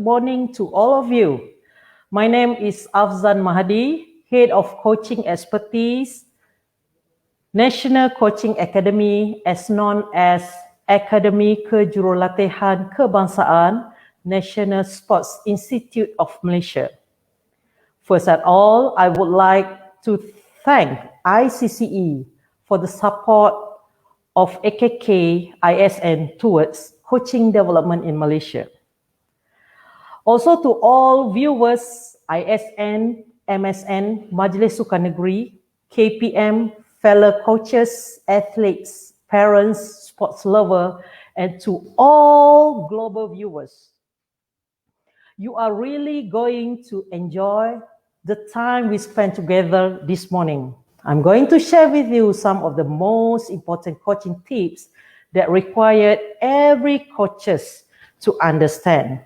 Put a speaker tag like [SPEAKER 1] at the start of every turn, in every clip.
[SPEAKER 1] morning to all of you. My name is Afzan Mahadi, Head of Coaching Expertise, National Coaching Academy, as known as Akademi Kejurulatihan Kebangsaan, National Sports Institute of Malaysia. First of all, I would like to thank ICCE for the support of AKK.ISN towards coaching development in Malaysia. Also to all viewers, ISN, MSN, Majlis Sukan Negeri, KPM, fellow coaches, athletes, parents, sports lovers, and to all global viewers. You are really going to enjoy the time we spent together this morning. I'm going to share with you some of the most important coaching tips that required every coaches to understand.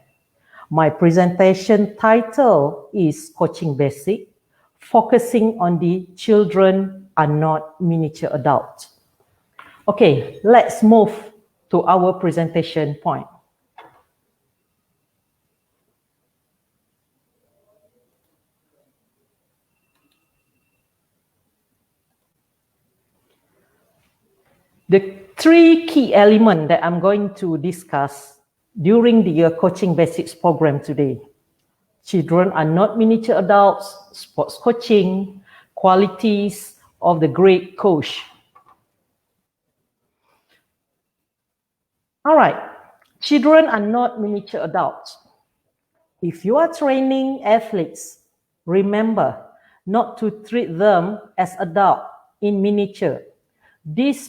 [SPEAKER 1] My presentation title is Coaching Basic, focusing on the children are not miniature adults. Okay, let's move to our presentation point. The three key elements that I'm going to discuss during the Coaching Basics program today. Children are not miniature adults, sports coaching, qualities of the great coach. All right, children are not miniature adults. If you are training athletes, remember not to treat them as adults in miniature. This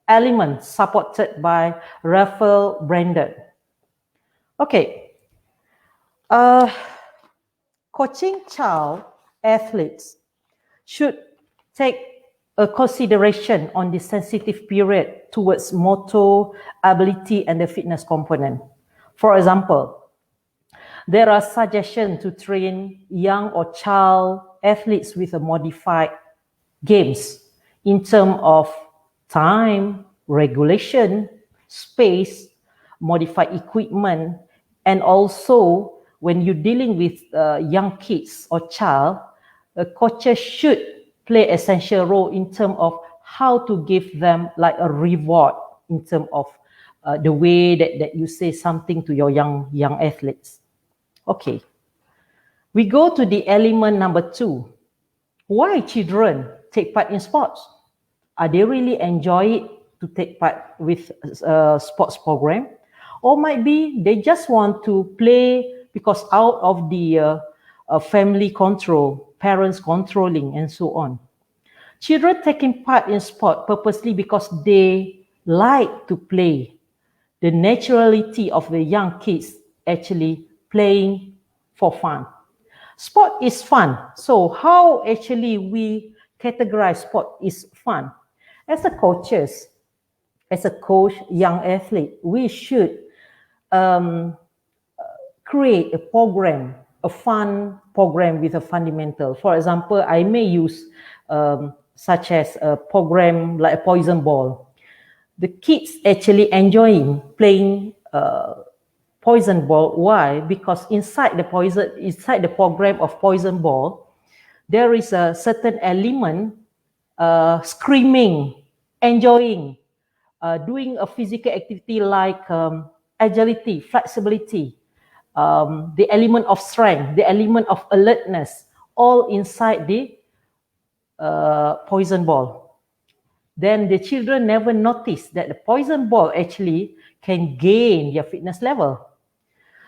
[SPEAKER 1] element supported by Raphael Brandon. Okay, coaching child athletes should take a consideration on the sensitive period towards motor ability and the fitness component. For example, there are suggestions to train young or child athletes with a modified games in terms of time, regulation, space, modified equipment, and also when you're dealing with young kids or child, coaches should play essential role in terms of how to give them like a reward in terms of the way that you say something to your young athletes. Okay, we go to the element number 2. Why children take part in sports? Are they really enjoy it to take part with a sports program? Or might be they just want to play because out of the family control, parents controlling, and so on. Children taking part in sport purposely because they like to play. The naturality of the young kids actually playing for fun. Sport is fun. So how actually we categorize sport is fun? As a coaches, as a coach, young athlete, we should create a program, a fun program with a fundamental. For example, I may use such as a program like a poison ball. The kids actually enjoying playing poison ball. Why? Because inside the program of poison ball, there is a certain element screaming, enjoying, doing a physical activity like agility, flexibility, the element of strength, the element of alertness, all inside the poison ball. Then the children never notice that the poison ball actually can gain their fitness level.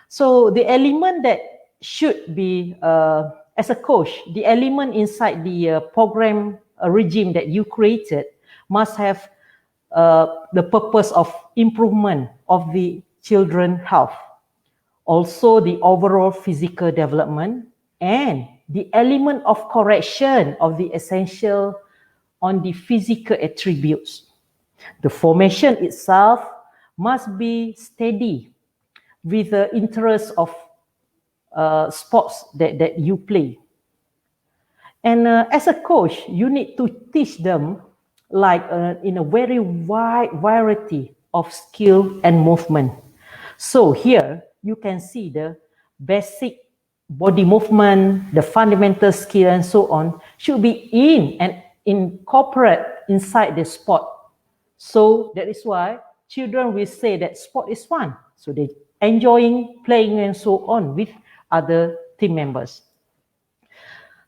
[SPEAKER 1] So the element that should be, as a coach, the element inside the program regime that you created must have the purpose of improvement of the children's health, also the overall physical development, and the element of correction of the essential on the physical attributes. The formation itself must be steady with the interest of sports that you play. And as a coach, you need to teach them like in a very wide variety of skill and movement. So here you can see the basic body movement, the fundamental skill and so on should be in and incorporate inside the sport. So that is why children will say that sport is fun. So they enjoying playing and so on with other team members.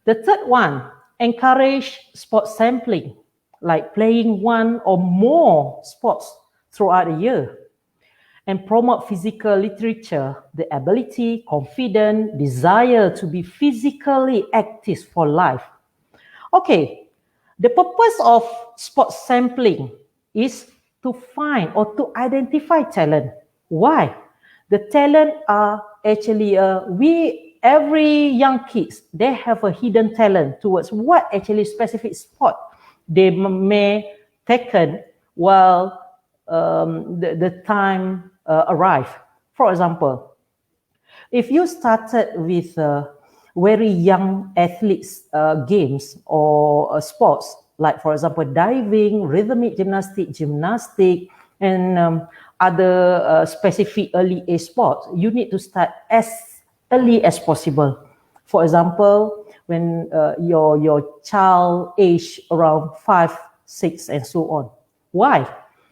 [SPEAKER 1] The third one, encourage sport sampling, like playing one or more sports throughout the year, and promote physical literature, the ability, confidence, desire to be physically active for life. Okay, the purpose of sport sampling is to find or to identify talent. Why? The talent are actually, every young kids, they have a hidden talent towards what actually specific sport they may taken while the time arrive. For example, if you started with very young athletes games or sports, like for example diving, rhythmic gymnastic, and other specific early age sports, you need to start as early as possible. For example, when your child age around 5, 6, and so on. Why?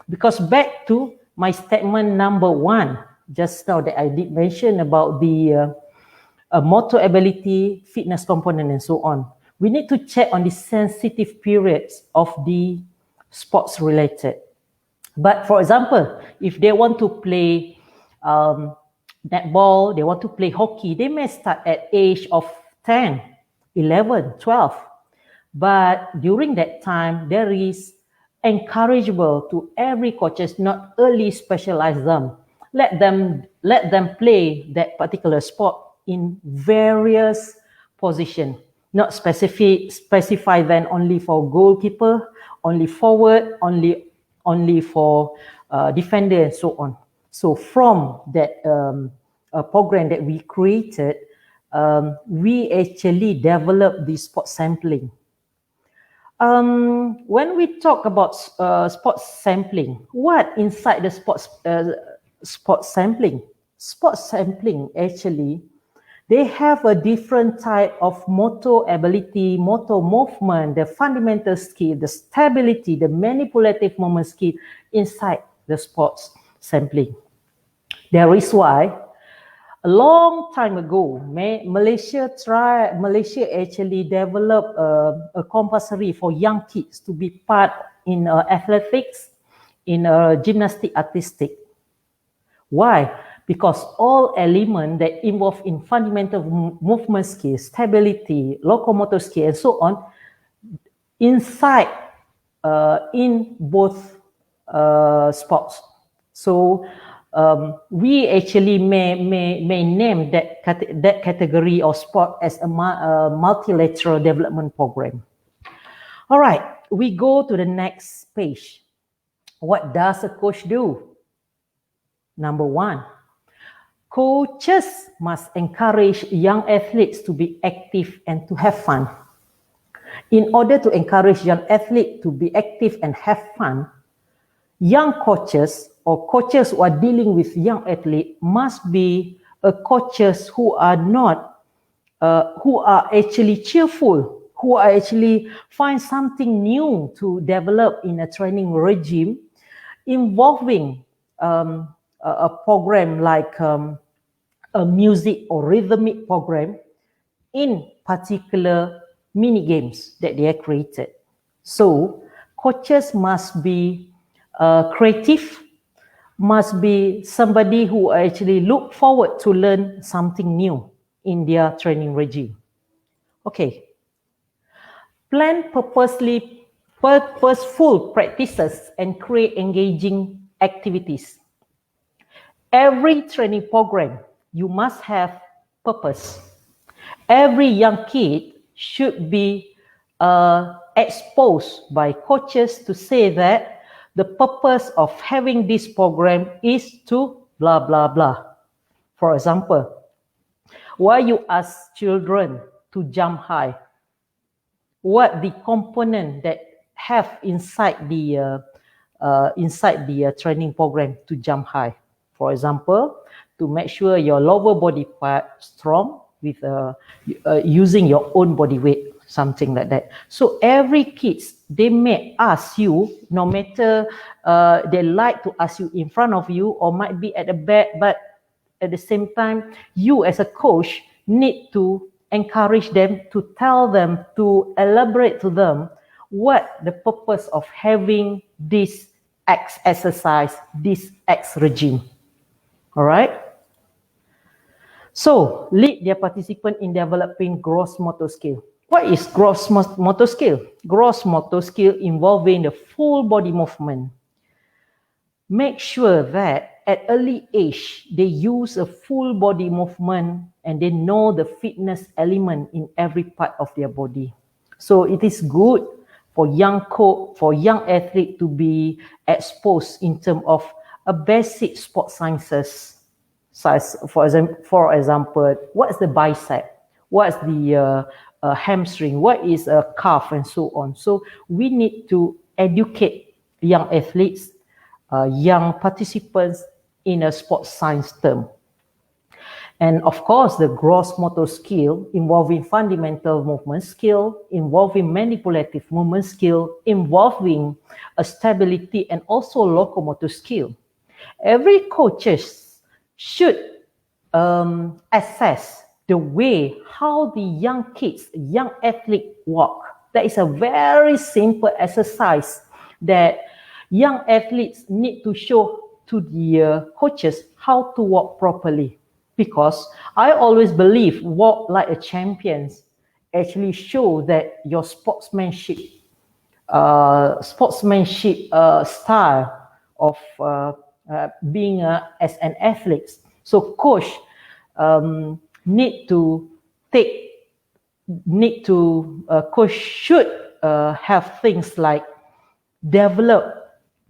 [SPEAKER 1] Because back to my statement number 1, just now that I did mention about the motor ability, fitness component, and so on. We need to check on the sensitive periods of the sports related. But for example, if they want to play netball, they want to play hockey, they may start at age of 10, 11, 12. But during that time, there is encourageable to every coaches not early specialize them. Let them play that particular sport in various positions, not specify then only for goalkeeper, only forward, only for defender, and so on. So from that program that we created, we actually developed the sport sampling. When we talk about sports sampling, what inside the sports sampling? Sports sampling actually, they have a different type of motor ability, motor movement, the fundamental skill, the stability, the manipulative movement skill inside the sports sampling. There is why a long time ago, Malaysia actually developed a compulsory for young kids to be part in athletics, in gymnastic artistic. Why? Because all elements that involve in fundamental movement skills, stability, locomotor skill, and so on, inside in both sports. So we actually may name that category of sport as a multilateral development program. All right, we go to the next page. What does a coach do? Number 1, coaches must encourage young athletes to be active and to have fun. In order to encourage young athletes to be active and have fun, young coaches or coaches who are dealing with young athletes must be coaches who are not, who are actually cheerful, who are actually find something new to develop in a training regime involving a program like a music or rhythmic program in particular mini games that they are created. So coaches must be creative, must be somebody who actually look forward to learn something new in their training regime. Okay. Plan purposeful practices and create engaging activities. Every training program, you must have purpose. Every young kid should be exposed by coaches to say that the purpose of having this program is to blah, blah, blah. For example, why you ask children to jump high? What the component that have inside the training program to jump high? For example, to make sure your lower body part strong with using your own body weight, something like that. So every kids, they may ask you, no matter they like to ask you in front of you or might be at the back, but at the same time, you as a coach need to encourage them, to tell them, to elaborate to them what the purpose of having this X exercise, this X regime. All right? So, lead their participant in developing gross motor skill. What is gross motor skill? Gross motor skill involving the full body movement. Make sure that at early age, they use a full body movement and they know the fitness element in every part of their body. So it is good for young athlete to be exposed in terms of a basic sport sciences. For example, what is the bicep? What is the hamstring? What is a calf, and so on. So we need to educate young athletes, young participants in a sports science term. And of course, the gross motor skill involving fundamental movement skill, involving manipulative movement skill, involving a stability and also locomotor skill. Every coaches should assess the way how the young kids, young athlete walk. That is a very simple exercise that young athletes need to show to the coaches how to walk properly. Because I always believe walk like a champion actually show that your sportsmanship style of being as an athlete. So coach coach should have things like develop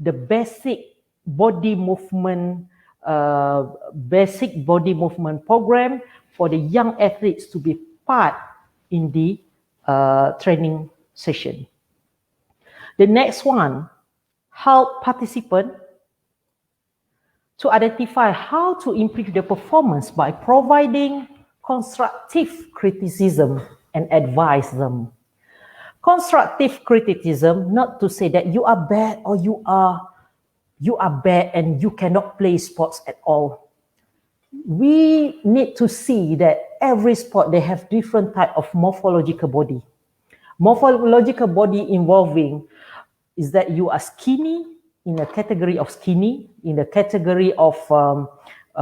[SPEAKER 1] the basic body movement program for the young athletes to be part in the training session. The next one, help participants to identify how to improve their performance by providing constructive criticism and advise them. Constructive criticism, not to say that you are bad or you are bad and you cannot play sports at all. We need to see that every sport, they have different type of morphological body. Morphological body involving is that you are skinny, in a category of skinny, in the category of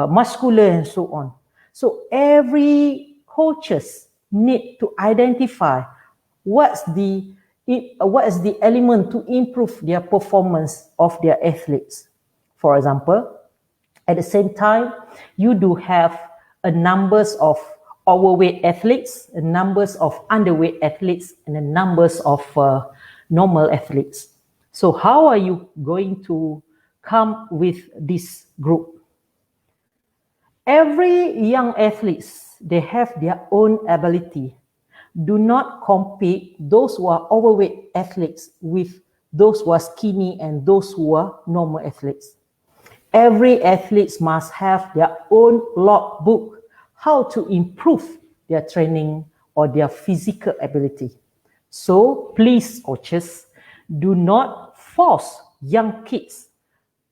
[SPEAKER 1] muscular and so on. So every coaches need to identify what is the element to improve their performance of their athletes. For example, at the same time, you do have a numbers of overweight athletes, a numbers of underweight athletes, and a numbers of normal athletes. So how are you going to come with this group? Every young athletes, they have their own ability. Do not compete those who are overweight athletes with those who are skinny and those who are normal athletes. Every athlete must have their own logbook, how to improve their training or their physical ability. So please, coaches, do not force young kids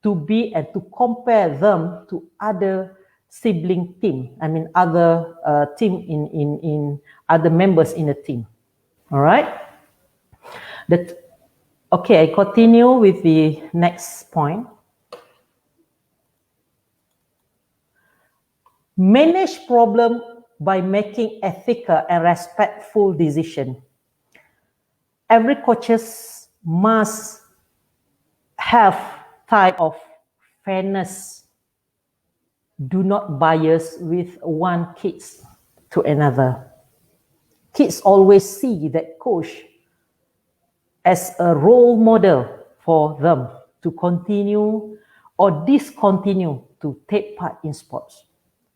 [SPEAKER 1] to be and to compare them to other sibling team. I mean, other team in other members in the team. All right. Okay, I continue with the next point. Manage problem by making ethical and respectful decision. Every coaches must have type of fairness. Do not bias with one kids to another. Kids always see that coach as a role model for them to continue or discontinue to take part in sports.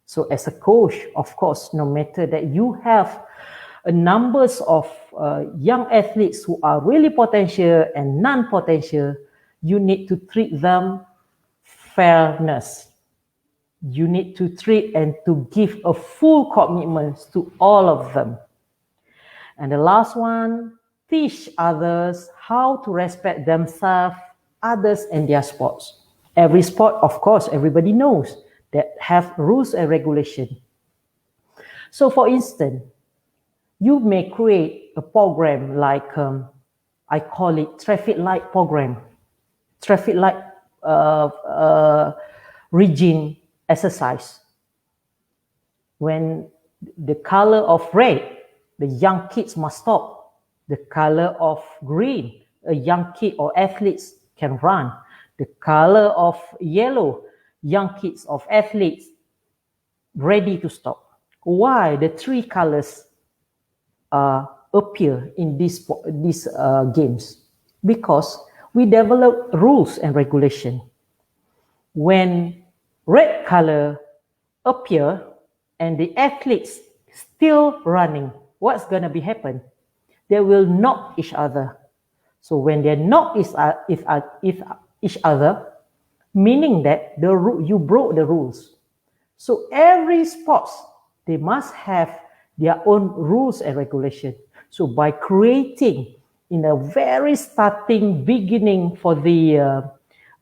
[SPEAKER 1] So as a coach, of course, no matter that you have a numbers of young athletes who are really potential and non-potential, you need to treat them fairness. You need to treat and to give a full commitment to all of them. And the last one, teach others how to respect themselves, others, and their sports. Every sport, of course, everybody knows that have rules and regulation. So for instance, you may create a program like, I call it traffic light program, traffic light regime exercise. When the color of red, the young kids must stop. The color of green, a young kid or athletes can run. The color of yellow, young kids of athletes ready to stop. Why the three colors appear in these games? Because we develop rules and regulation. When red color appear and the athletes still running, what's going to be happen? They will knock each other. So when they knock each other, meaning that you broke the rules. So every sports, they must have their own rules and regulation. So by creating in a very starting beginning for the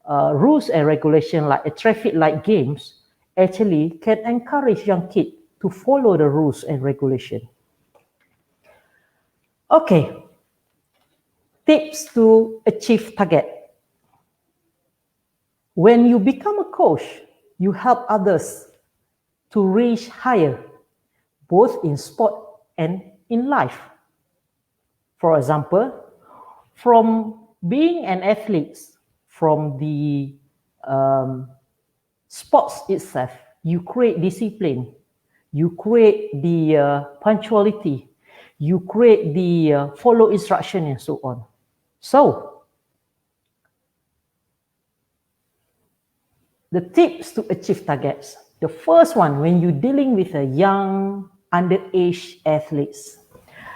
[SPEAKER 1] rules and regulation like a traffic light games, actually can encourage young kids to follow the rules and regulation. Okay, tips to achieve target. When you become a coach, you help others to reach higher, both in sport and in life. For example, from being an athlete, from the sports itself, you create discipline, you create the punctuality, you create the follow instruction and so on. So, the tips to achieve targets. The first one, when you're dealing with a young, underage athletes,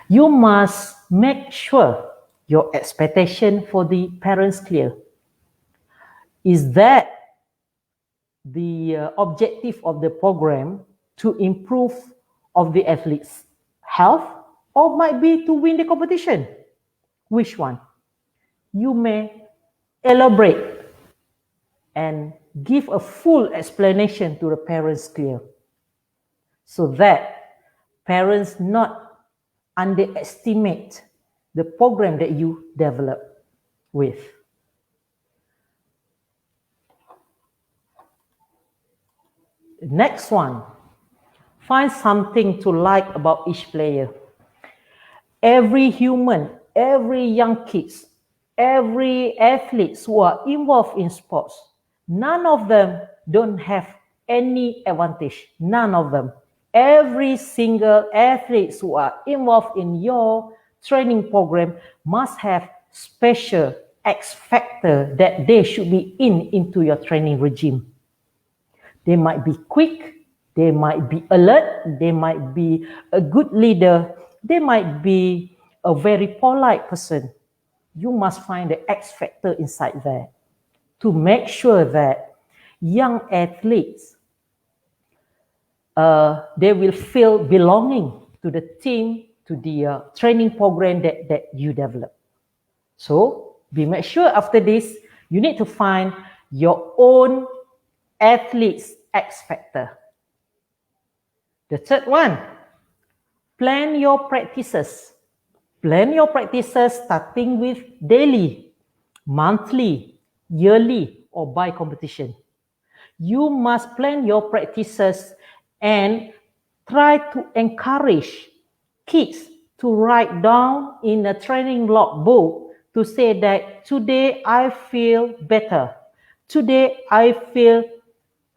[SPEAKER 1] you must make sure your expectation for the parents clear. Is that the objective of the program to improve of the athlete's health, or might be to win the competition? Which one? You may elaborate and give a full explanation to the parents clear, so that parents not underestimate the program that you develop with. Next one, find something to like about each player. Every human, every young kids, every athletes who are involved in sports, none of them don't have any advantage. None of them. Every single athlete who are involved in your training program must have special X factor that they should be into your training regime. They might be quick, they might be alert, they might be a good leader, they might be a very polite person. You must find the X factor inside there to make sure that young athletes, they will feel belonging to the team, to the training program that you develop. So, make sure after this, you need to find your own athlete's X factor. The third one, plan your practices. Plan your practices starting with daily, monthly, yearly, or by competition. You must plan your practices and try to encourage kids to write down in a training logbook to say that today I feel better, today I feel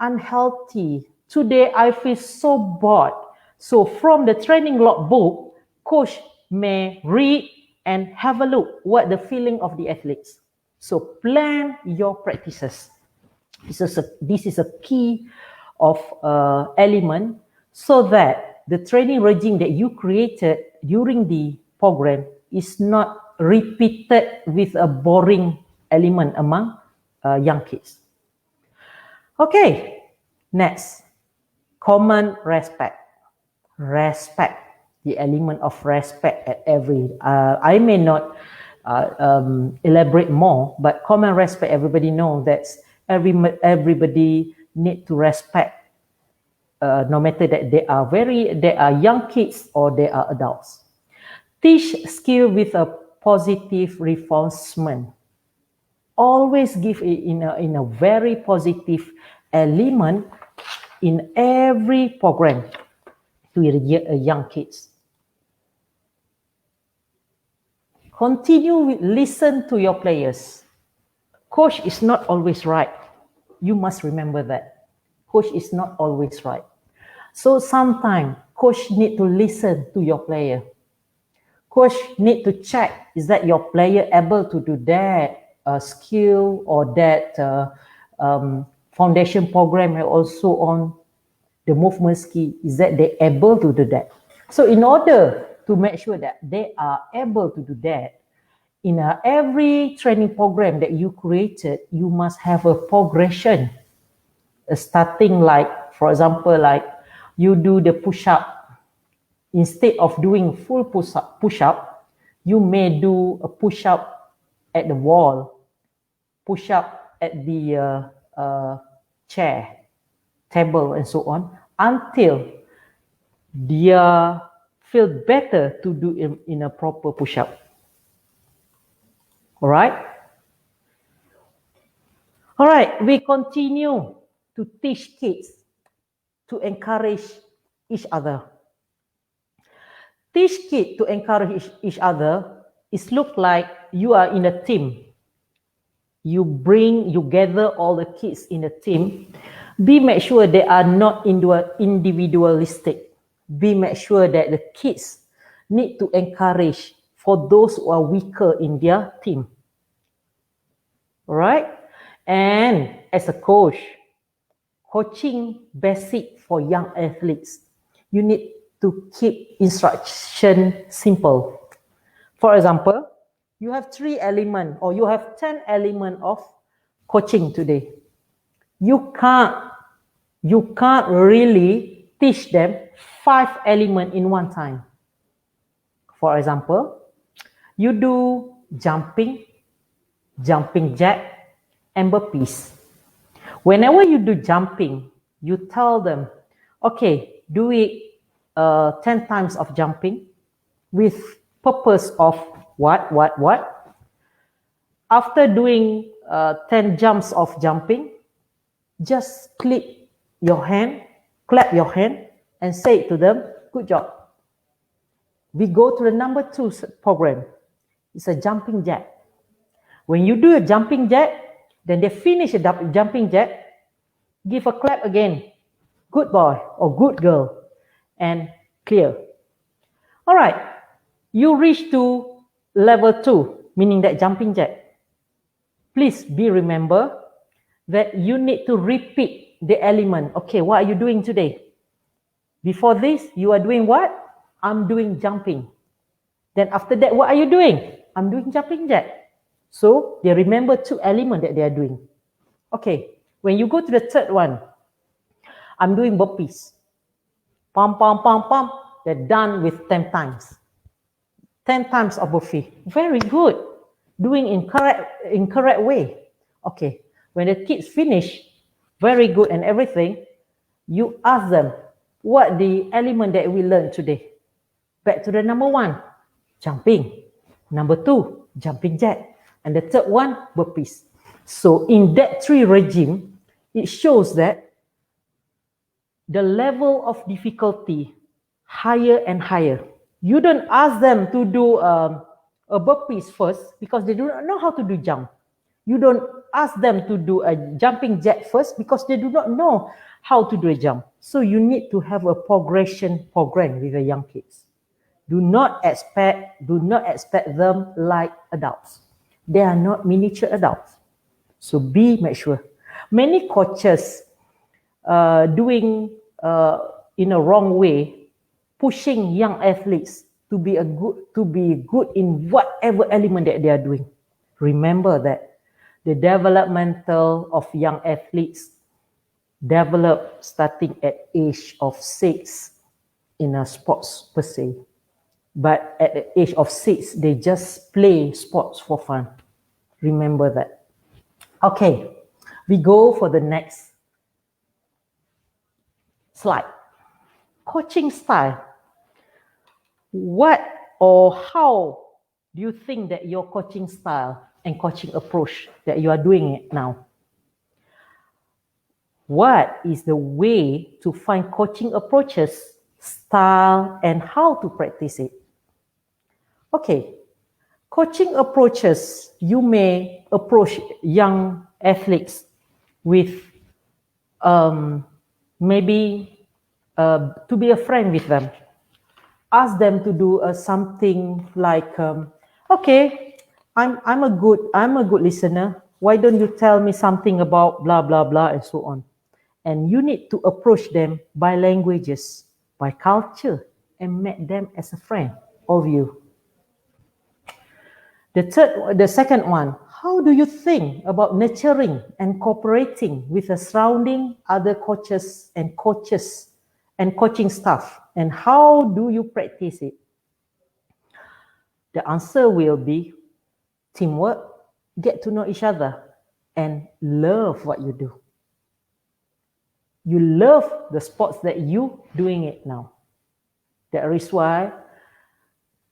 [SPEAKER 1] unhealthy, today I feel so bored. So from the training logbook, coach may read and have a look what the feeling of the athletes. So plan your practices. This is a key of element so that the training regime that you created during the program is not repeated with a boring element among young kids. Okay, Next, common respect. Respect, the element of respect at every, I may not elaborate more, but common respect, everybody knows that everybody need to respect, no matter that they are young kids or they are adults. Teach skill with a positive reinforcement. Always give it in a very positive element in every program to young kids. Continue with listen to your players. Coach is not always right. You must remember that. Coach is not always right. So sometimes coach need to listen to your player. Coach need to check, is that your player able to do that skill or that foundation program, and also on the movement skill, is that they able to do that. So in order to make sure that they are able to do that, in every training program that you created, you must have a progression. Starting like, for example, like you do the push-up. Instead of doing full push-up, you may do a push-up at the wall, push-up at the chair, table, and so on, until they feel better to do in a proper push-up. All right? All right, we continue to teach kids to encourage each other. Teach kids to encourage each other is look like you are in a team. You gather all the kids in a team. Make sure they are not individualistic. Make sure that the kids need to encourage for those who are weaker in their team. All right? And as a coach, coaching basic for young athletes, you need to keep instruction simple. For example, you have 3 elements or you have 10 elements of coaching today. You can't really teach them 5 elements in one time. For example, you do jumping jack, and burpees. Whenever you do jumping, you tell them, okay, do it 10 times of jumping with purpose of what? After doing 10 jumps of jumping, just clap your hand, and say to them, good job. We go to the number 2 program. It's a jumping jack. When you do a jumping jack, then they finish a jumping jack, give a clap again. Good boy or good girl. And clear. All right. You reach to level 2, meaning that jumping jack. Please remember that you need to repeat the element. Okay, what are you doing today? Before this, you are doing what? I'm doing jumping. Then after that, what are you doing? I'm doing jumping jack. So they remember 2 elements that they are doing. Okay, when you go to the third one, I'm doing burpees. Pump. They're done with 10 times. 10 times of burpee. Very good. Doing in correct way. Okay, when the kids finish, very good and everything, you ask them, what the element that we learned today? Back to the number 1, jumping. Number 2, jumping jack. And the third one, burpees. So in that 3 regime, it shows that the level of difficulty higher and higher. You don't ask them to do a burpees first because they do not know how to do jump. You don't ask them to do a jumping jack first because they do not know how to do a jump. So you need to have a progression program with the young kids. Do not expect them like adults. They are not miniature adults. So make sure. Many coaches doing in a wrong way, pushing young athletes to be good in whatever element that they are doing. Remember that the developmental of young athletes developed starting at age of 6 in a sports per se. But at the age of 6, they just play sports for fun. Remember that. Okay, we go for the next slide. Coaching style. What or how do you think that your coaching style and coaching approach that you are doing it now? What is the way to find coaching approaches, style, and how to practice it? Okay, coaching approaches, you may approach young athletes with maybe to be a friend with them. Ask them to do something like, okay, I'm a good listener. Why don't you tell me something about blah blah blah and so on? And you need to approach them by languages, by culture, and make them as a friend of you. The second one, how do you think about nurturing and cooperating with the surrounding other coaches and coaching staff? And how do you practice it? The answer will be teamwork, get to know each other, and love what you do. You love the sports that you doing it now. That is why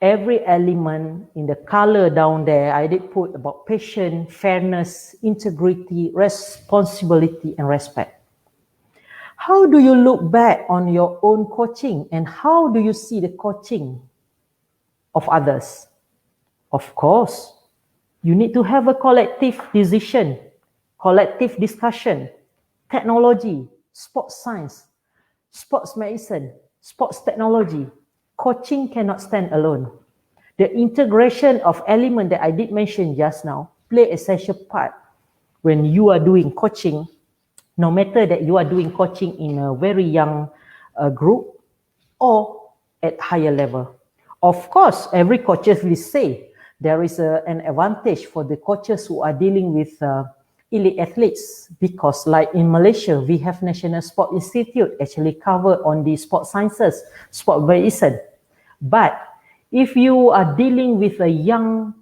[SPEAKER 1] every element in the color down there, I did put about passion, fairness, integrity, responsibility, and respect. How do you look back on your own coaching and how do you see the coaching of others? Of course, you need to have a collective decision, collective discussion, technology, sports science, sports medicine, sports technology. Coaching cannot stand alone. The integration of elements that I did mention just now play an essential part when you are doing coaching, no matter that you are doing coaching in a very young group or at higher level. Of course, every coach will say there is an advantage for the coaches who are dealing with elite athletes because like in Malaysia, we have National Sport Institute actually covered on the sport sciences, sport medicine. But if you are dealing with a young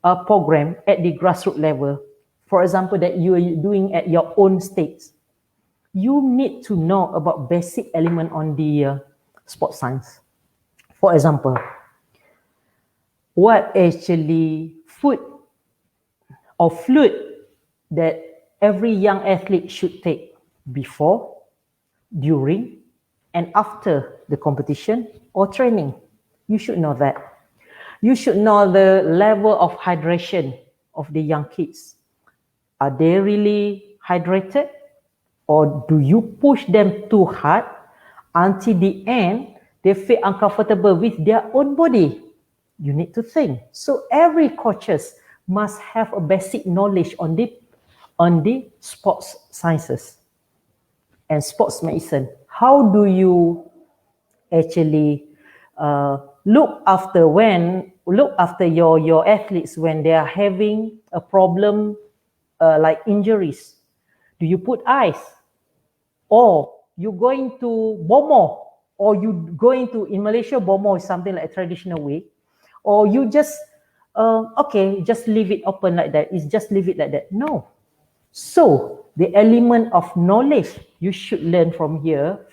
[SPEAKER 1] program at the grassroots level, for example, that you are doing at your own state, you need to know about basic element on the sport science. For example, what actually food or fluid that every young athlete should take before, during, and after the competition or training. You should know that. You should know the level of hydration of the young kids. Are they really hydrated? Or do you push them too hard until the end they feel uncomfortable with their own body? You need to think. So every coaches must have a basic knowledge on the sports sciences and sports medicine. How do you actually look after your athletes when they are having a problem like injuries? Do you put ice? Or you going to bomo? Or you going to, in Malaysia, bomo is something like a traditional way. Or you just, okay, just leave it open like that. It's just leave it like that. No. So the element of knowledge you should learn from here,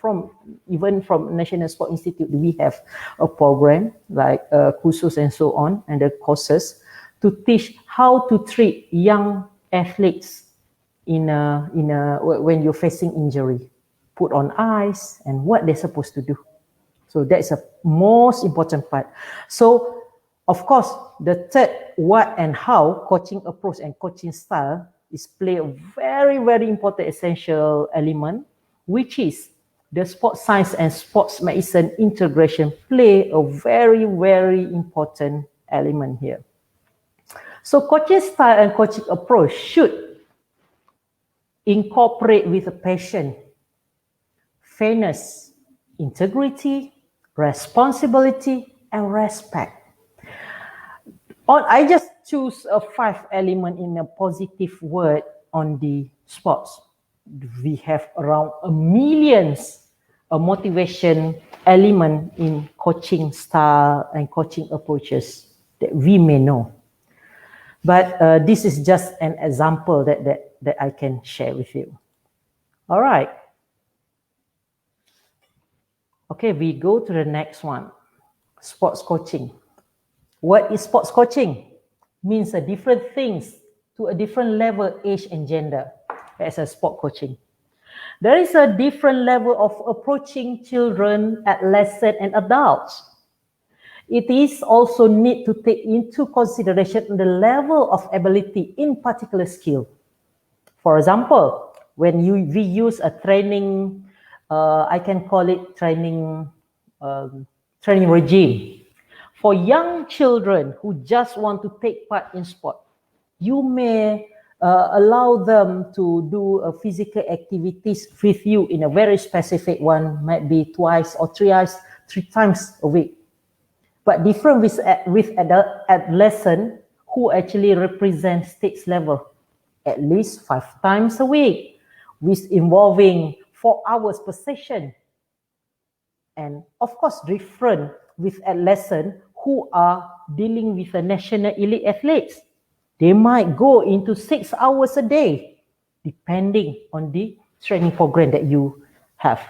[SPEAKER 1] even from National Sport Institute, we have a program like kursus and so on, and the courses to teach how to treat young athletes when you're facing injury, put on ice and what they're supposed to do. So that's a most important part. So of course, the third what and how coaching approach and coaching style is play a very, very important essential element, which is the sports science and sports medicine integration play a very, very important element here. So coaching style and coaching approach should incorporate with a passion, fairness, integrity, responsibility, and respect. I just choose a 5 element in a positive word on the sports. we have around a millions of motivation element in coaching style and coaching approaches that we may know. But this is just an example that I can share with you. All right. Okay, we go to the next one. Sports coaching. What is sports coaching? Means a different things to a different level, age and gender as a sport coaching. There is a different level of approaching children, adolescents, and adults. It is also need to take into consideration the level of ability in particular skill. For example, when we use a training, I can call it training regime. For young children who just want to take part in sport, you may allow them to do physical activities with you in a very specific one, might be twice or three times a week. But different with adolescent who actually represent state level, at least 5 times a week, with involving 4 hours per session. And of course, different with adolescent who are dealing with a national elite athletes. They might go into 6 hours a day, depending on the training program that you have.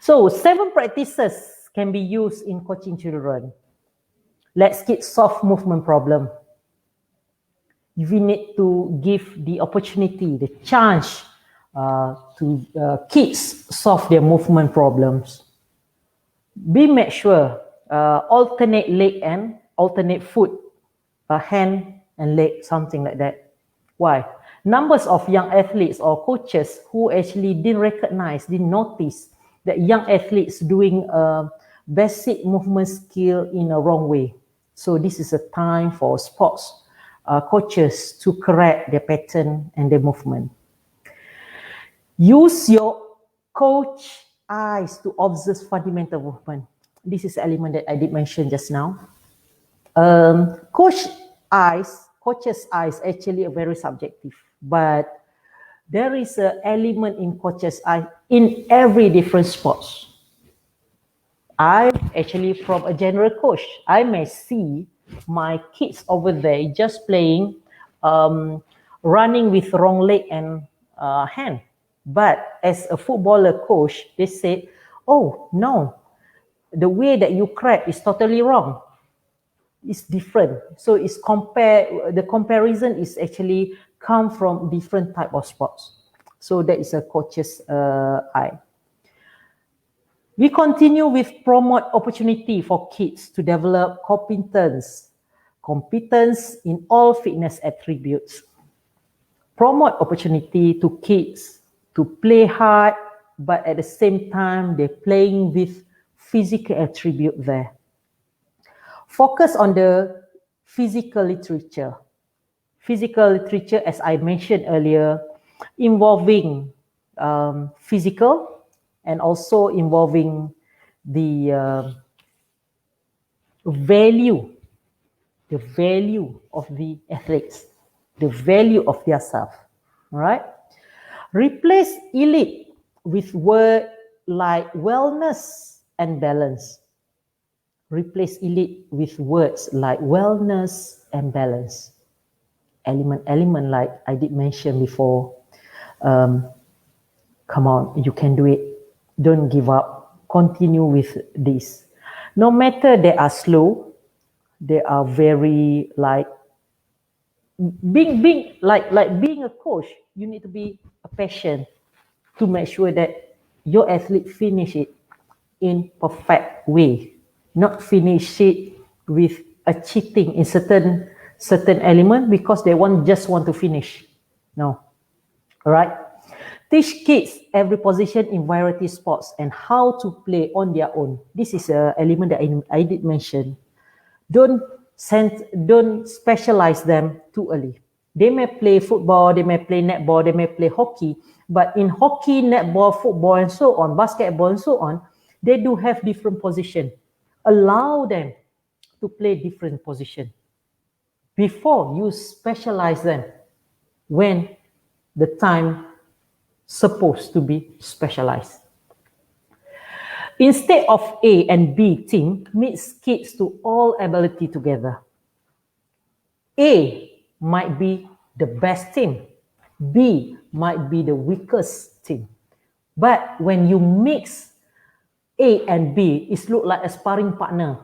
[SPEAKER 1] So 7 practices can be used in coaching children. Let's get soft movement problem. We need to give the opportunity, the chance to kids solve their movement problems. We make sure alternate leg and alternate foot, hand and leg, something like that. Why? Numbers of young athletes or coaches who actually didn't notice that young athletes doing basic movement skill in a wrong way. So this is a time for sports coaches to correct their pattern and their movement. Use your coach eyes to observe fundamental movement. This is the element that I did mention just now. Coach's eyes actually are very subjective, but there is an element in coach's eye in every different sports. I'm actually from a general coach. I may see my kids over there just playing, running with wrong leg and hand. But as a footballer coach, they said, oh no, the way that you crack is totally wrong. It's different. So it's the comparison is actually come from different type of sports. So that is a coach's eye. We continue with promote opportunity for kids to develop competence in all fitness attributes. Promote opportunity to kids to play hard, but at the same time, they're playing with physical attribute there. Focus on the physical literature. Physical literature, as I mentioned earlier, involving physical and also involving the value of the athletes, the value of their self. All right. Replace elite with words like wellness and balance. Replace elite with words like wellness and balance. Element like I did mention before. Come on, you can do it. Don't give up. Continue with this. No matter they are slow, they are very like being being a coach. You need to be a patient to make sure that your athlete finish it in perfect way, not finish it with a cheating in certain element because they just want to finish. No, all right. Teach kids every position in variety sports and how to play on their own. This is an element that I did mention. Don't specialize them too early. They may play football, they may play netball, they may play hockey, but in hockey, netball, football, and so on, basketball, and so on, they do have different position. Allow them to play different position before you specialize them when the time supposed to be specialized. Instead of A and B team mix kids to all ability together. A might be the best team. B might be the weakest team. But when you mix A and B, it looks like a sparring partner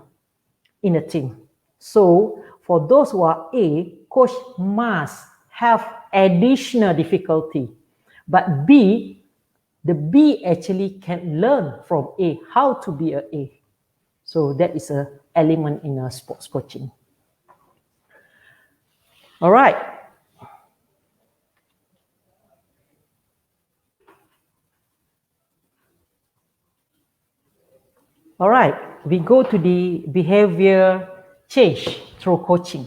[SPEAKER 1] in a team. So for those who are A, coach must have additional difficulty. But B, the B actually can learn from A how to be an A. So that is an element in a sports coaching. All right. All right, we go to the behavior change through coaching.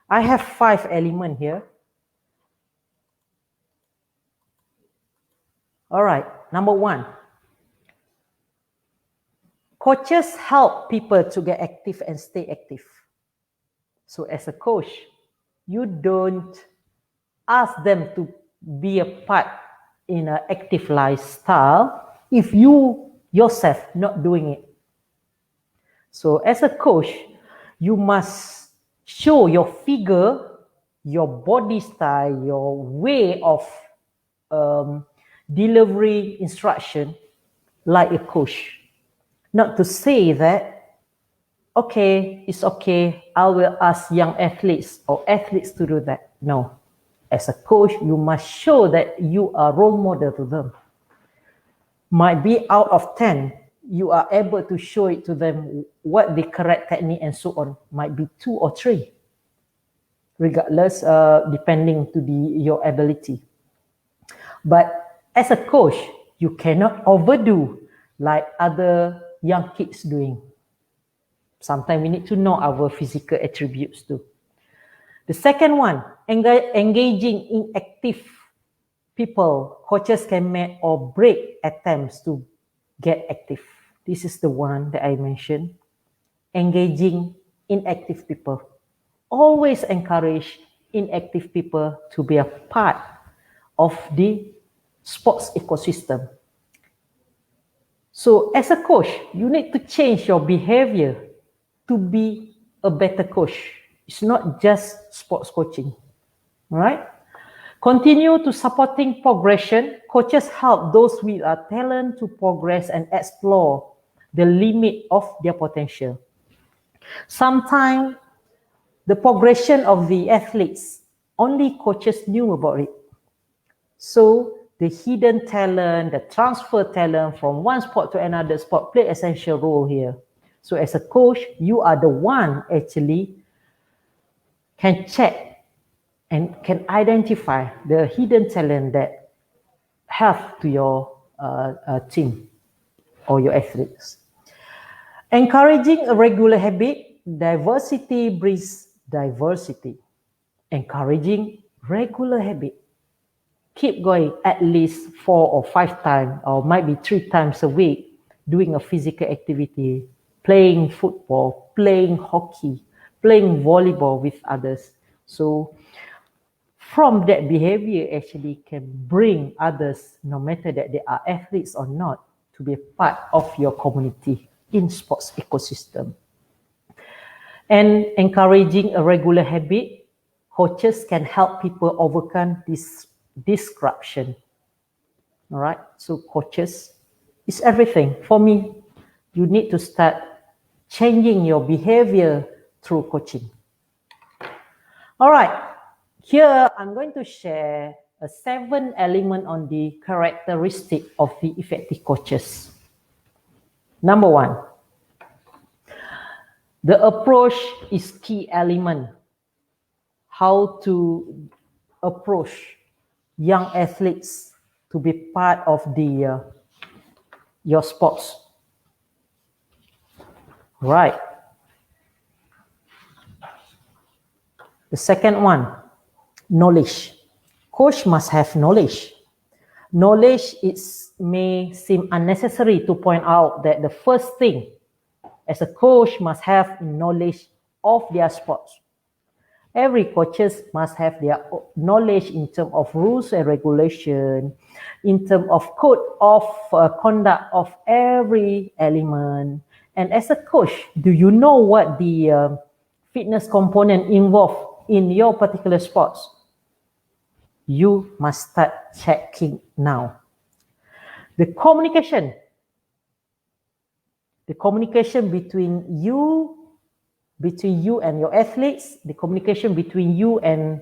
[SPEAKER 1] I have 5 elements here. All right, number 1. Coaches help people to get active and stay active. So as a coach, you don't ask them to be a part in an active lifestyle if you yourself not doing it. So as a coach, you must show your figure, your body style, your way of delivering instruction like a coach. Not to say that, okay, it's okay, I will ask young athletes or athletes to do that. No. As a coach, you must show that you are role model to them. Might be out of 10, you are able to show it to them what the correct technique and so on. Might be 2 or 3, regardless, depending to your ability. But as a coach, you cannot overdo like other young kids doing. Sometimes we need to know our physical attributes too. The second one, engaging in active people. Coaches can make or break attempts to get active. This is the one that I mentioned. Engaging inactive people. Always encourage inactive people to be a part of the sports ecosystem. So as a coach, you need to change your behavior to be a better coach. It's not just sports coaching, all right? Continue to supporting progression. Coaches help those with a talent to progress and explore the limit of their potential. Sometimes the progression of the athletes, only coaches knew about it. So the hidden talent, the transfer talent from one sport to another sport play essential role here. So as a coach, you are the one actually can check and can identify the hidden talent that have to your team or your athletes. Encouraging a regular habit, diversity brings diversity. Encouraging regular habit. Keep going at least 4 or 5 times, or might be 3 times a week, doing a physical activity, playing football, playing hockey, playing volleyball with others. So from that behavior actually can bring others, no matter that they are athletes or not, to be a part of your community in sports ecosystem. And encouraging a regular habit, coaches can help people overcome this disruption. All right, so coaches is everything. For me, you need to start changing your behavior through coaching. All right, here I'm going to share a 7 element on the characteristic of the effective coaches. Number 1, the approach is key element. How to approach young athletes to be part of the your sports. Right. The second one, knowledge. Coach must have knowledge. Knowledge may seem unnecessary to point out that the first thing as a coach must have knowledge of their sports. Every coaches must have their knowledge in terms of rules and regulation, in terms of code of conduct of every element. And as a coach, do you know what the fitness component involved in your particular sports? You must start checking now. The communication between you and your athletes, the communication between you and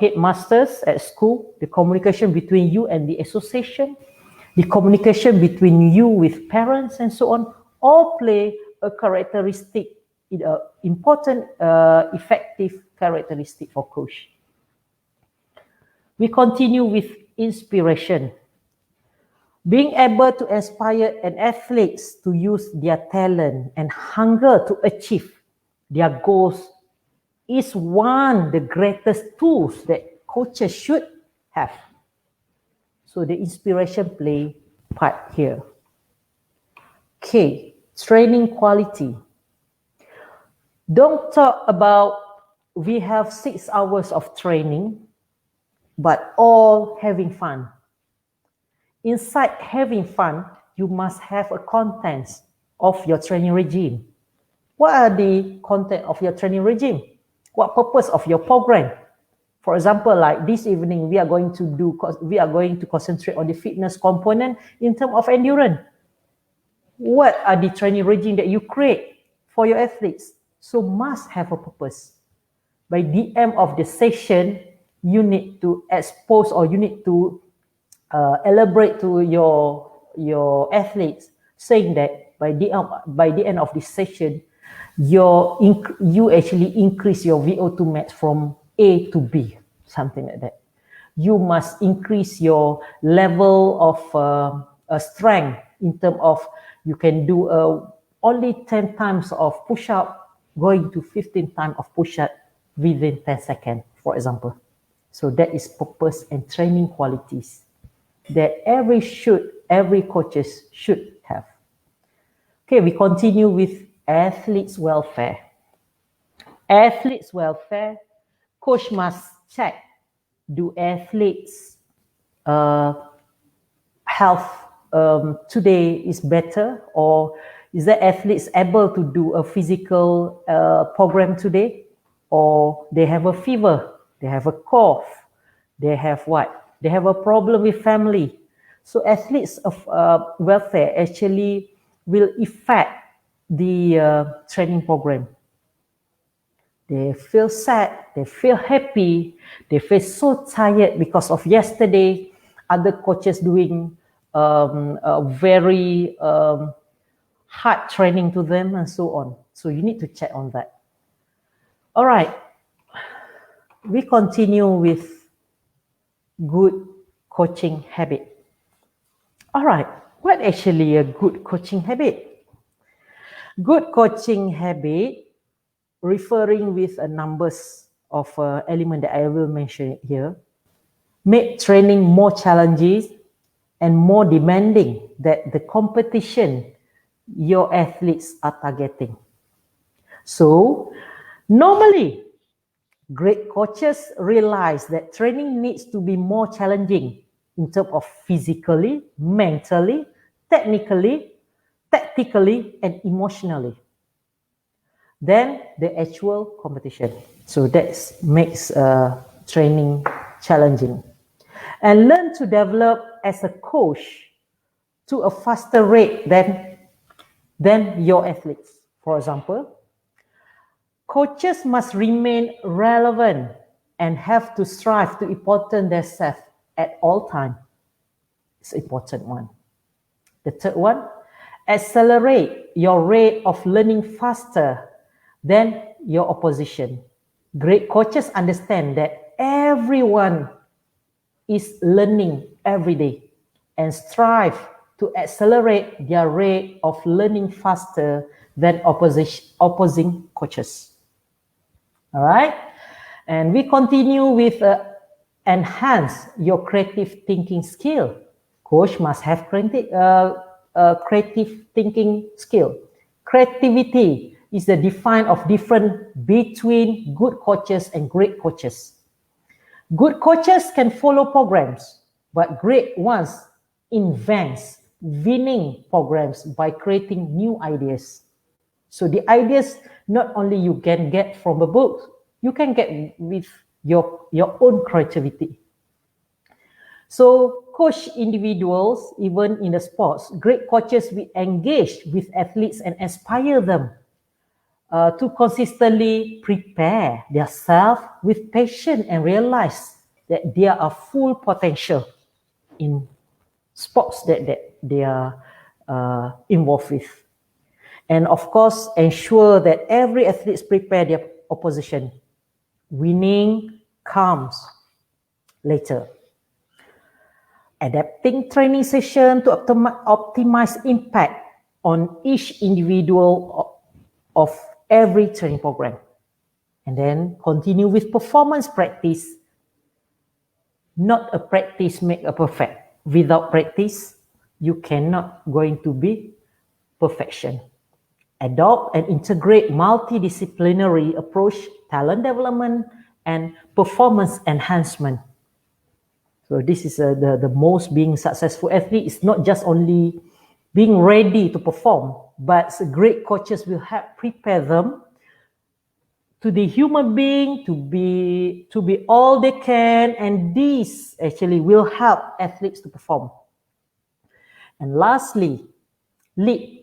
[SPEAKER 1] headmasters at school, the communication between you and the association, the communication between you with parents and so on, all play a characteristic, important, effective characteristic for coach. We continue with inspiration. Being able to inspire an athletes to use their talent and hunger to achieve their goals is one of the greatest tools that coaches should have. So the inspiration play part here. Okay, training quality. Don't talk about we have 6 hours of training, but all having fun. Inside having fun, you must have a contents of your training regime. What are the content of your training regime? What purpose of your program? For example, like this evening, we are going to concentrate on the fitness component in terms of endurance. What are the training regime that you create for your athletes? So must have a purpose. By the end of the session, you need to expose or you need to elaborate to your athletes, saying that by the end of this session, you actually increase your VO2 max from A to B, something like that. You must increase your level of strength in terms of you can do only 10 times of push-up, going to 15 times of push-up within 10 seconds, for example. So that is purpose and training qualities that every coaches should have. Okay, we continue with athletes' welfare. Athletes' welfare, coach must check, do athletes' health today is better, or is the athletes able to do a physical program today, or they have a fever, they have a cough, they have what? They have a problem with family. So athletes of welfare actually will affect the training program. They feel sad, they feel happy, they feel so tired because of yesterday, other coaches doing a very hard training to them and so on. So you need to check on that. All right, we continue with good coaching habit. All right, what actually a good coaching habit? Good coaching habit, referring with a numbers of element that I will mention here, make training more challenging and more demanding than the competition your athletes are targeting. So normally, great coaches realize that training needs to be more challenging in terms of physically, mentally, technically, tactically, and emotionally than the actual competition. So that makes training challenging. And learn to develop as a coach to a faster rate than your athletes. For example, coaches must remain relevant and have to strive to improve themselves at all times. It's an important one. The third one, accelerate your rate of learning faster than your opposition. Great coaches understand that everyone is learning every day and strive to accelerate their rate of learning faster than opposing coaches. All right, and we continue with enhance your creative thinking skill. Coach must have creative thinking skill. Creativity is the define of difference between good coaches and great coaches. Good coaches can follow programs, but great ones invent winning programs by creating new ideas. So the ideas not only you can get from a book, you can get with your own creativity. So coach individuals, even in the sports, great coaches will engage with athletes and inspire them to consistently prepare themselves with passion and realize that there are full potential in sports that they are involved with. And of course, ensure that every athlete prepare their opposition. Winning comes later. Adapting training session to optimize impact on each individual of every training program. And then continue with performance practice. Not a practice make a perfect. Without practice, you cannot going to be perfection. Adopt and integrate multidisciplinary approach, talent development, and performance enhancement. So this is the most being successful athlete is not just only being ready to perform, but great coaches will help prepare them to the human being to be all they can, and this actually will help athletes to perform. And lastly, lead.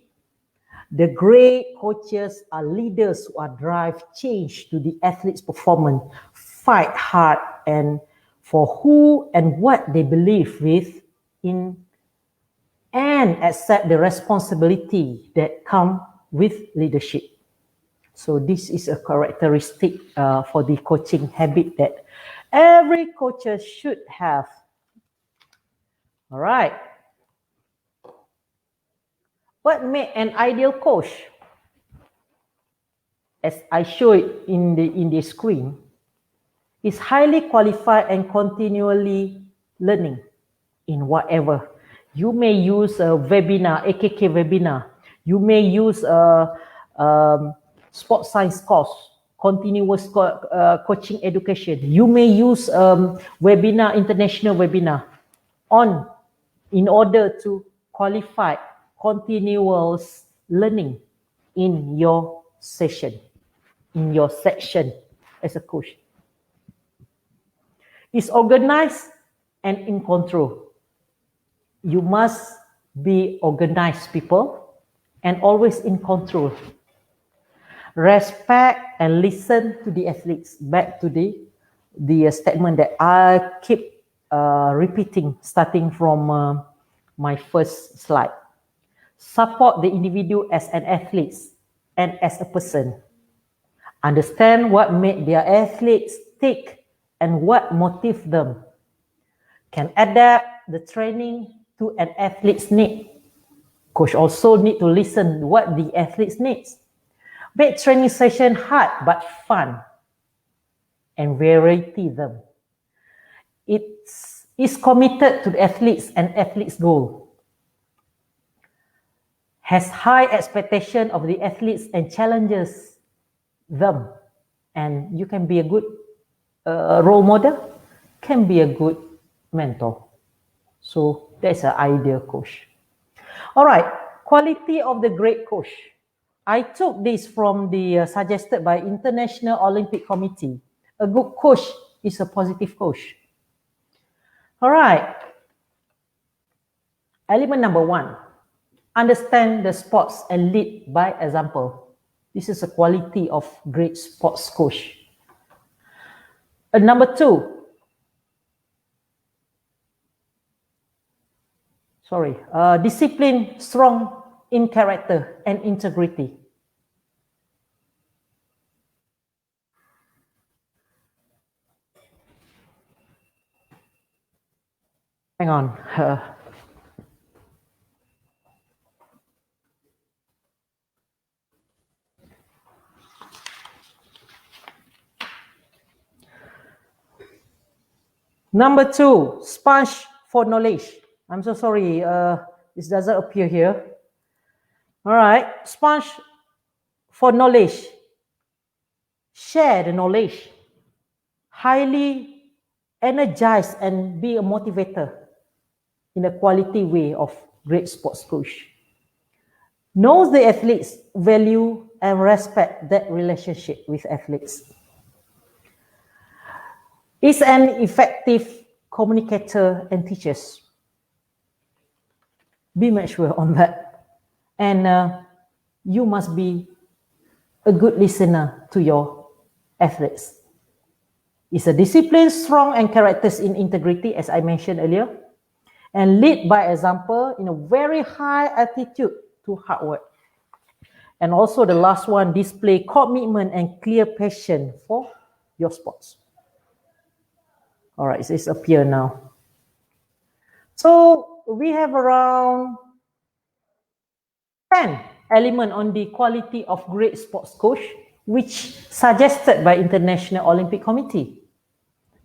[SPEAKER 1] The great coaches are leaders who are drive change to the athlete's performance, fight hard and for who and what they believe with in, and accept the responsibility that come with leadership. So this is a characteristic for the coaching habit that every coach should have. All right. What makes an ideal coach? As I show it in the screen, is highly qualified and continually learning in whatever. You may use a webinar, AKK webinar. You may use a sports science course, continuous coaching education. You may use webinar, international webinar in order to qualify continuous learning in your session, in your section as a coach. It's organized and in control. You must be organized people and always in control. Respect and listen to the athletes. Back to the statement that I keep repeating starting from my first slide. Support the individual as an athlete and as a person. Understand what made their athletes tick and what motivates them. Can adapt the training to an athlete's need. Coach also need to listen what the athletes needs. Make training session hard but fun and variety them. It is committed to the athletes and athletes' goal. Has high expectation of the athletes and challenges them. And you can be a good role model, can be a good mentor. So that's an ideal coach. All right, quality of the great coach. I took this from the suggested by International Olympic Committee. A good coach is a positive coach. All right. Element number 1, understand the sports and lead by example. This is a quality of great sports coach. Number 2, discipline, strong in character and integrity. Hang on. Number 2, sponge for knowledge. I'm so sorry, this doesn't appear here. All right, sponge For knowledge, share the knowledge. Highly energize and be a motivator in a quality way of great sports coach. Knows the athletes, value and respect that relationship with athletes. Is an effective communicator and teachers. Be mature on that. And you must be a good listener to your athletes. Is a discipline, strong and characters in integrity, as I mentioned earlier. And lead by example in a very high attitude to hard work. And also the last one, display commitment and clear passion for your sports. All right, it's appear now. So we have around 10 elements on the quality of great sports coach, which suggested by International Olympic Committee.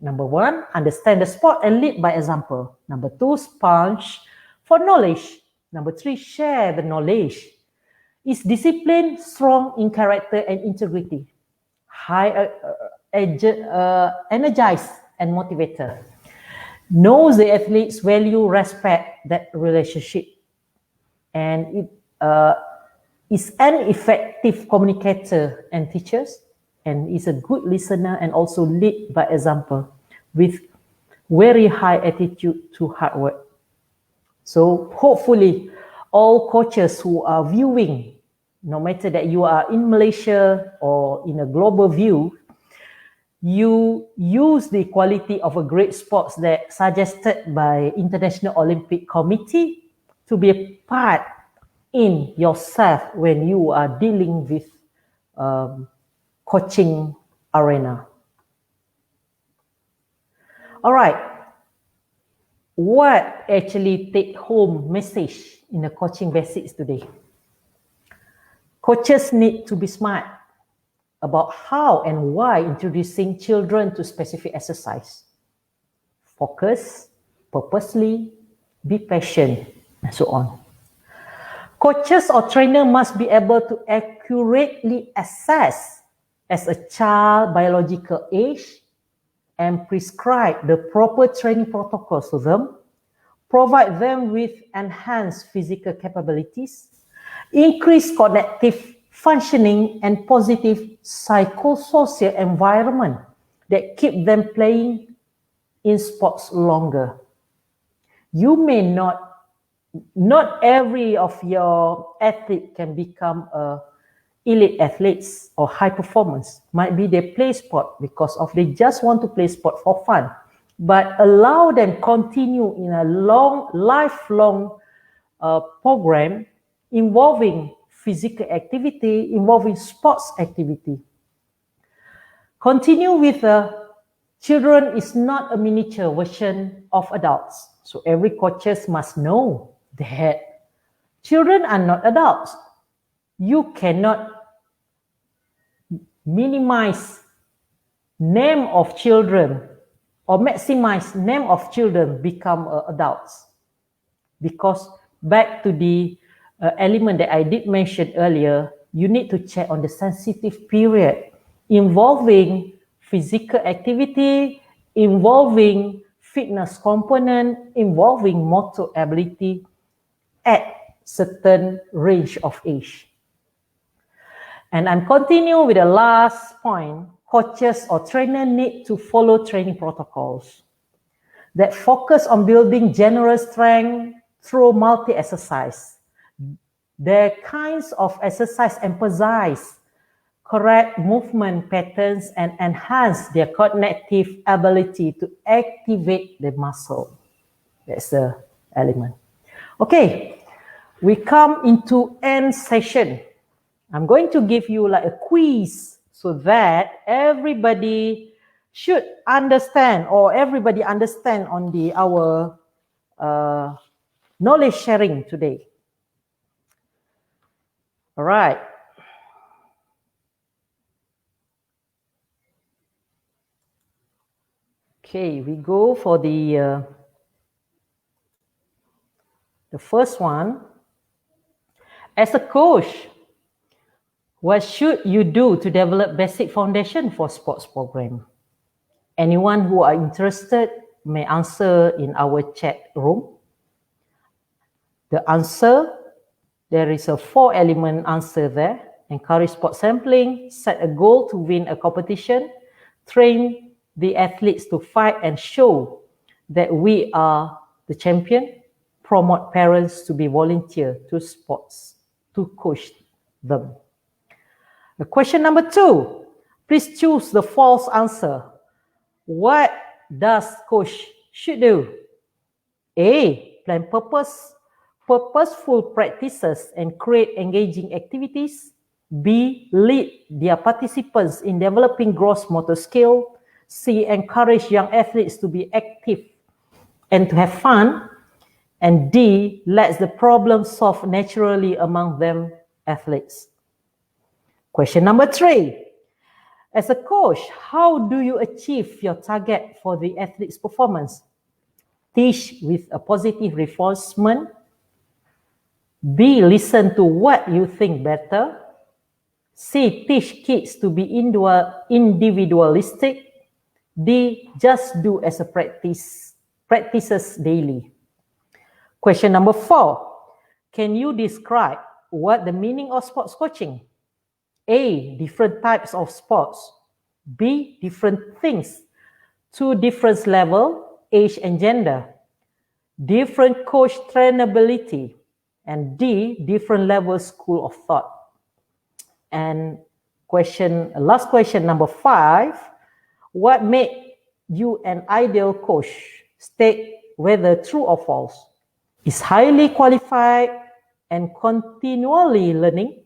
[SPEAKER 1] Number 1, understand the sport and lead by example. Number 2, sponge for knowledge. Number 3, share the knowledge. Is discipline, strong in character and integrity. High energized and motivator. Knows the athletes, value, respect that relationship. And it is an effective communicator and teachers. And is a good listener and also lead by example with very high attitude to hard work. So hopefully all coaches who are viewing, no matter that you are in Malaysia or in a global view, you use the quality of a great sports that suggested by International Olympic Committee to be a part in yourself when you are dealing with coaching arena. All right. What actually take home message in the coaching basics today? Coaches need to be smart about how and why introducing children to specific exercise. Focus, purposely, be patient, and so on. Coaches or trainer must be able to accurately assess as a child biological age and prescribe the proper training protocols to them, provide them with enhanced physical capabilities, increase cognitive functioning and positive psychosocial environment that keep them playing in sports longer. You may not every of your athlete can become a elite athletes or high performance. Might be they play sport because of they just want to play sport for fun, but allow them continue in a lifelong program involving physical activity, involving sports activity. Continue with children is not a miniature version of adults. So every coaches must know that children are not adults. You cannot minimize name of children or maximize name of children become adults. Because back to the element that I did mention earlier, you need to check on the sensitive period involving physical activity, involving fitness component, involving motor ability at certain range of age. And I'm continuing with the last point. Coaches or trainer need to follow training protocols that focus on building general strength through multi-exercise. The kinds of exercise emphasize correct movement patterns and enhance their cognitive ability to activate the muscle. That's the element. Okay, we come into end session. I'm going to give you like a quiz so that everybody should understand or everybody understand on our knowledge sharing today. All right. Okay, we go for the first one. As a coach, What should you do to develop basic foundation for sports program? Anyone who are interested may answer in our chat room. The answer, there is a 4-element answer there. Encourage sport sampling, set a goal to win a competition, train the athletes to fight and show that we are the champion, promote parents to be volunteer to sports, to coach them. The question number 2, please choose the false answer. What does coach should do? A, plan purposeful practices and create engaging activities. B, lead their participants in developing gross motor skill. C, encourage young athletes to be active and to have fun. And D, let the problem solve naturally among them athletes. Question number 3. As a coach, how do you achieve your target for the athlete's performance? Teach with a positive reinforcement. B, listen to what you think better. C, teach kids to be individualistic. D, just do as a practices daily. Question number 4. Can you describe what the meaning of sports coaching? A, different types of sports. B, different things. 2 different level, age and gender. Different coach trainability. And D, different level school of thought. And last question number 5. What made you an ideal coach? State whether true or false. Is highly qualified and continually learning.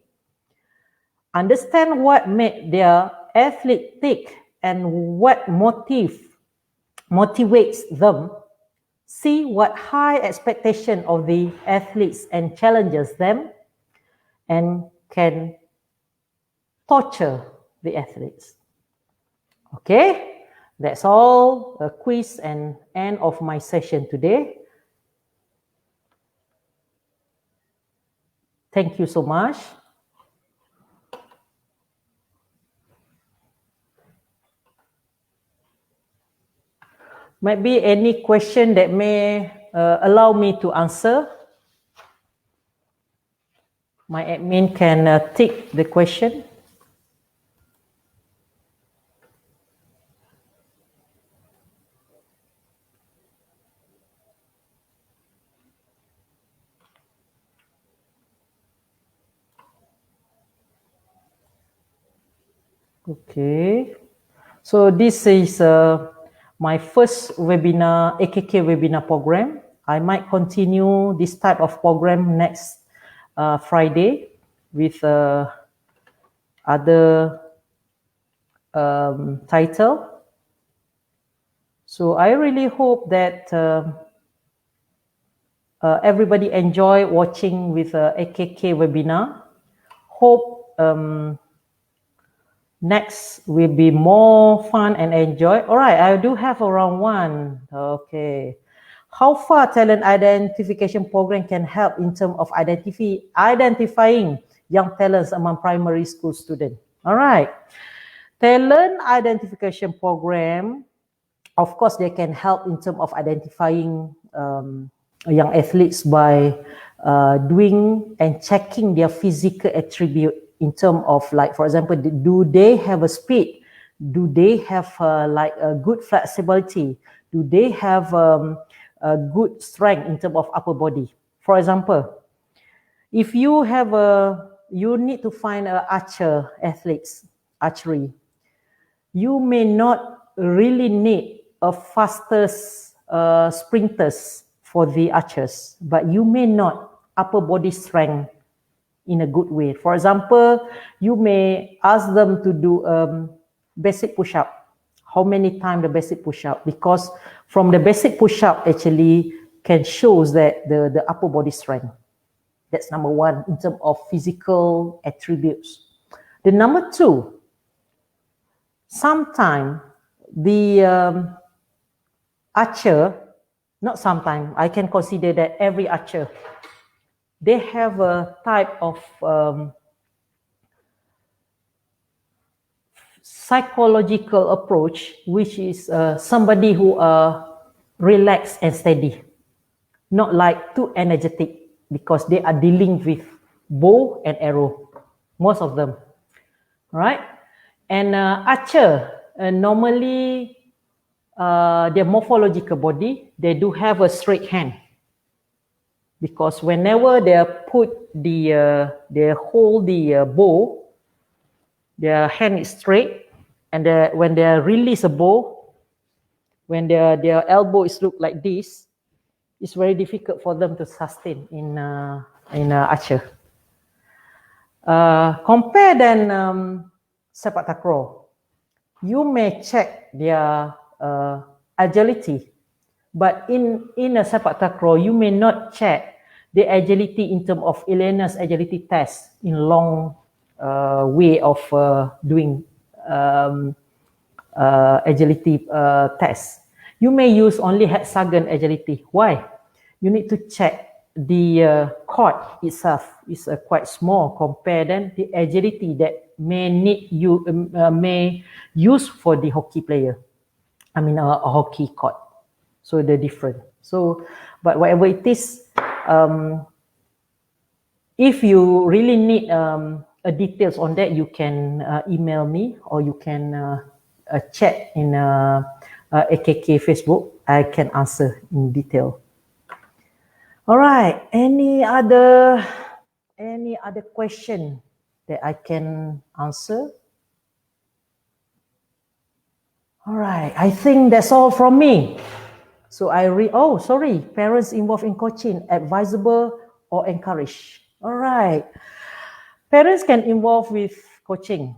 [SPEAKER 1] Understand what made their athlete tick and what motivates them. See what high expectation of the athletes and challenges them, and can torture the athletes. Okay, that's all a quiz and end of my session today. Thank you so much. Might be any question that may allow me to answer. My admin can tick the question. Okay, so this is my first webinar, AKK webinar program. I might continue this type of program next Friday with other title. So I really hope that everybody enjoy watching with AKK webinar. Hope next will be more fun and enjoy. All right, I do have around one. Okay. How far talent identification program can help in terms of identifying young talents among primary school students? All right. Talent identification program, of course, they can help in terms of identifying young athletes by doing and checking their physical attribute in terms of, like, for example, do they have a speed? Do they have like a good flexibility? Do they have a good strength in terms of upper body? For example, if you have you need to find archery. You may not really need a fastest sprinters for the archers, but you may not upper body strength in a good way. For example, you may ask them to do basic push-up. How many times the basic push-up? Because from the basic push-up actually can shows that the upper body strength. That's number 1 in terms of physical attributes. The number 2, sometimes the archer, not sometimes, I can consider that every archer, they have a type of psychological approach, which is somebody who are relaxed and steady, not like too energetic, because they are dealing with bow and arrow, most of them, right? And archer, normally their morphological body, they do have a straight hand, because whenever they put they hold the bow, their hand is straight, and when they release a bow, when their elbow is look like this, it's very difficult for them to sustain in archer. Compare then sepak takraw. You may check their agility, but in a sepak takraw, you may not check the agility in terms of Elena's agility test in long way of doing agility test. You may use only hexagon agility. Why? You need to check the chord itself is quite small compared than the agility that may use for the hockey player. I mean a hockey chord. So they're different. So, but whatever it is, if you really need details on that, you can email me, or you can chat in AKK Facebook. I can answer in detail. All right. Any other question that I can answer? All right. I think that's all from me. So sorry. Parents involved in coaching, advisable or encouraged. All right. Parents can involve with coaching.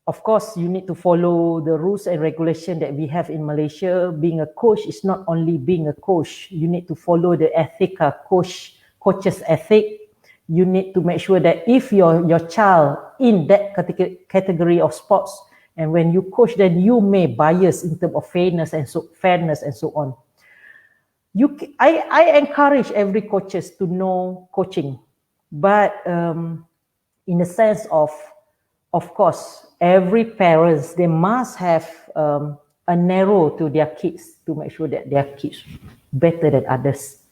[SPEAKER 1] Of course, you need to follow the rules and regulation that we have in Malaysia. Being a coach is not only being a coach. You need to follow the ethic, coach's ethic. You need to make sure that if your child in that category of sports, and when you coach, then you may bias in terms of fairness and so on. I encourage every coaches to know coaching, but in the sense of course, every parents, they must have a narrow to their kids to make sure that their kids better than others.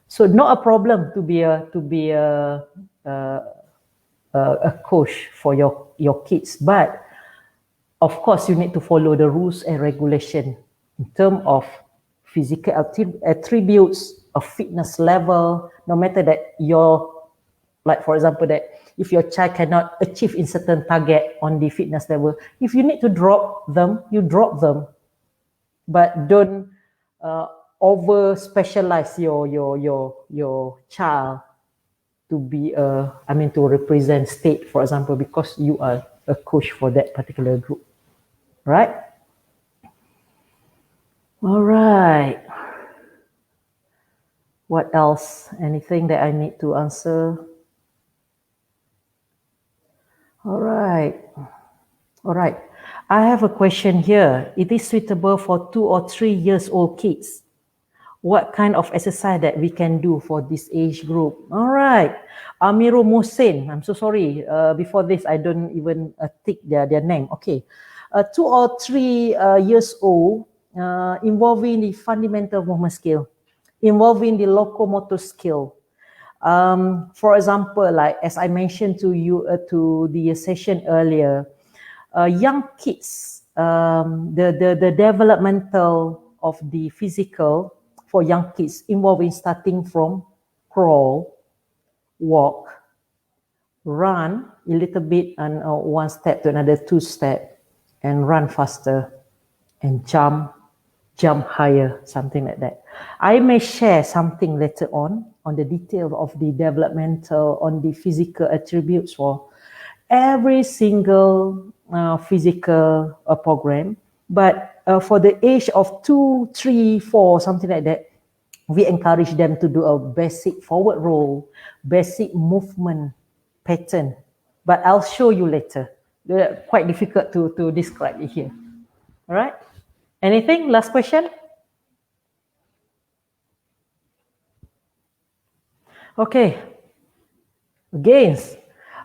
[SPEAKER 1] So not a problem to be a coach for your kids, but of course you need to follow the rules and regulation in terms of physical attributes, of fitness level. No matter that like for example, that if your child cannot achieve in certain target on the fitness level, if you need to drop them, you drop them, but don't over specialize your child to be to represent state, for example, because you are a coach for that particular group, right? All right. What else? Anything that I need to answer? All right. I have a question here. It is suitable for 2 or 3 years old kids. What kind of exercise that we can do for this age group? All right. Amirul Muhsin. I'm so sorry. Before this, I don't even tick their name. Okay. 2 or 3 years old, involving the fundamental movement skill, involving the locomotor skill. For example, like as I mentioned to you to the session earlier, young kids, the developmental of the physical for young kids involving starting from crawl, walk, run a little bit and 1 step to another 2 step, and run faster, and jump higher, something like that. I may share something later on the detail of the developmental, on the physical attributes for every single physical program. But for the age of 2, 3, 4, something like that, we encourage them to do a basic forward roll, basic movement pattern. But I'll show you later. They're quite difficult to describe it here. All right? Anything? Last question? Okay. Again,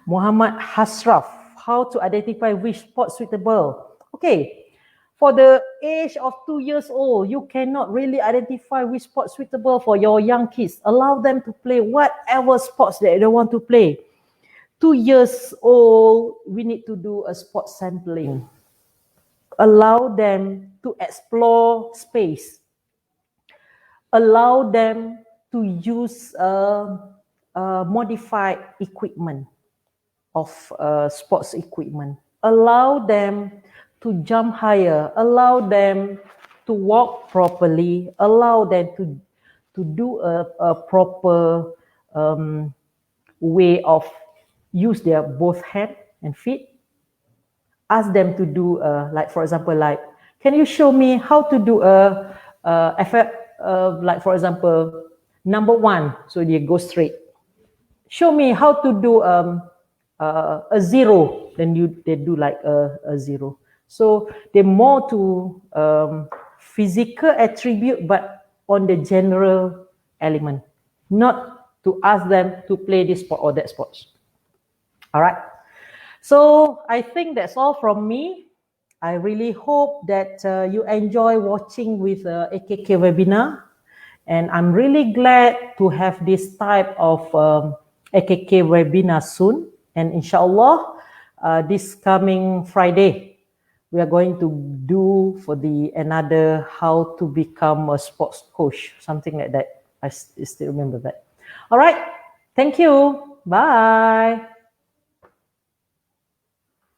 [SPEAKER 1] Muhammad Hasraf. how to identify which sport suitable. Okay, for the age of 2 years old, you cannot really identify which sport suitable for your young kids. Allow them to play whatever sports that they want to play. 2 years old, we need to do a sport sampling. Allow them to explore space. Allow them to use modified equipment of sports equipment. Allow them to jump higher. Allow them to walk properly. Allow them to do a proper way of use their both hand and feet. Ask them to do like, for example, like, can you show me how to do like, for example, number 1, so they go straight. Show me how to do a 0, then they do like a 0. So they're more to physical attribute, but on the general element, not to ask them to play this sport or that sport. All right. So I think that's all from me. I really hope that you enjoy watching with AKK webinar. And I'm really glad to have this type of AKK webinar soon. And inshallah, this coming Friday, we are going to do for another how to become a sports coach, something like that. I still remember that. All right. Thank you. Bye.